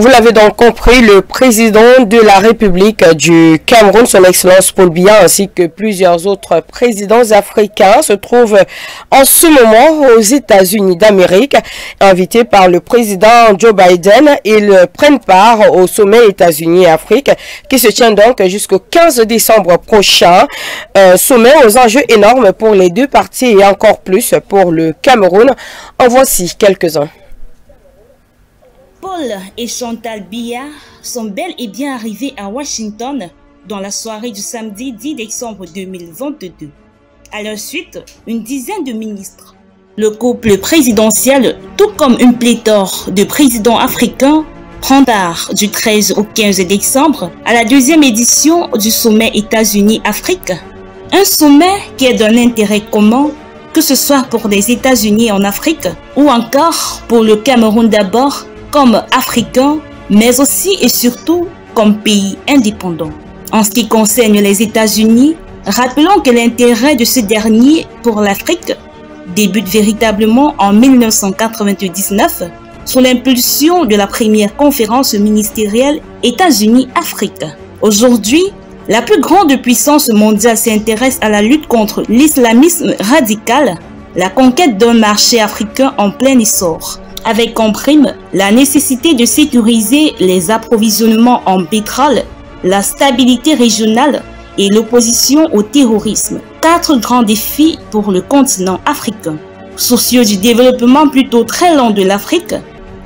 Vous l'avez donc compris, le président de la République du Cameroun, son Excellence Paul Biya, ainsi que plusieurs autres présidents africains se trouvent en ce moment aux États-Unis d'Amérique. Invités par le président Joe Biden, ils prennent part au sommet États-Unis-Afrique qui se tient donc jusqu'au 15 décembre prochain. Sommet aux enjeux énormes pour les deux parties et encore plus pour le Cameroun. En voici quelques-uns. Paul et Chantal Biya sont bel et bien arrivés à Washington dans la soirée du samedi 10 décembre 2022. À leur suite, une dizaine de ministres. Le couple présidentiel, tout comme une pléthore de présidents africains, prend part du 13 au 15 décembre à la deuxième édition du sommet États-Unis-Afrique. Un sommet qui est d'un intérêt commun, que ce soit pour les États-Unis en Afrique ou encore pour le Cameroun d'abord, comme africain, mais aussi et surtout comme pays indépendant. En ce qui concerne les États-Unis, rappelons que l'intérêt de ce dernier pour l'Afrique débute véritablement en 1999 sous l'impulsion de la première conférence ministérielle États-Unis-Afrique. Aujourd'hui, la plus grande puissance mondiale s'intéresse à la lutte contre l'islamisme radical, la conquête d'un marché africain en plein essor, avec en prime la nécessité de sécuriser les approvisionnements en pétrole, la stabilité régionale et l'opposition au terrorisme. 4 grands défis pour le continent africain. Soucieux du développement plutôt très lent de l'Afrique,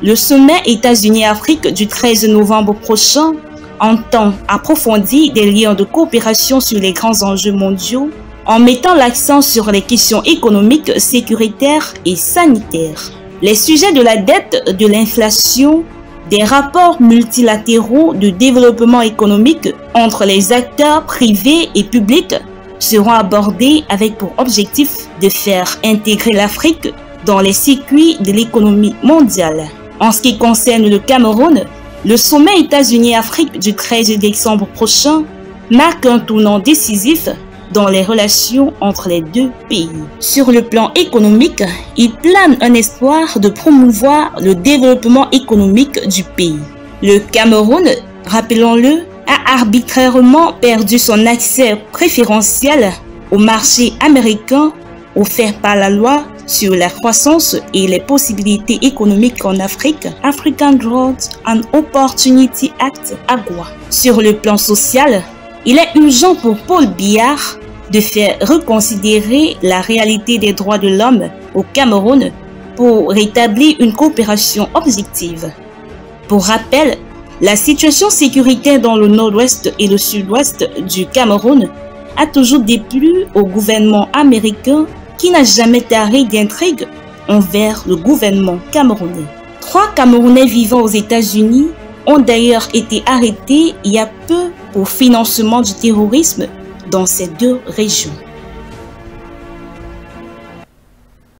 le sommet États-Unis-Afrique du 13 novembre prochain entend approfondir des liens de coopération sur les grands enjeux mondiaux en mettant l'accent sur les questions économiques, sécuritaires et sanitaires. Les sujets de la dette, de l'inflation, des rapports multilatéraux de développement économique entre les acteurs privés et publics seront abordés avec pour objectif de faire intégrer l'Afrique dans les circuits de l'économie mondiale. En ce qui concerne le Cameroun, le sommet États-Unis-Afrique du 13 décembre prochain marque un tournant décisif dans les relations entre les deux pays. Sur le plan économique, il plane un espoir de promouvoir le développement économique du pays. Le Cameroun, rappelons-le, a arbitrairement perdu son accès préférentiel au marché américain offert par la loi sur la croissance et les possibilités économiques en Afrique, African Growth and Opportunity Act, AGOA. Sur le plan social, il est urgent pour Paul Biya de faire reconsidérer la réalité des droits de l'homme au Cameroun pour rétablir une coopération objective. Pour rappel, la situation sécuritaire dans le nord-ouest et le sud-ouest du Cameroun a toujours déplu au gouvernement américain qui n'a jamais taré d'intrigue envers le gouvernement camerounais. 3 Camerounais vivant aux États-Unis ont d'ailleurs été arrêtés il y a peu pour financement du terrorisme dans ces 2 régions.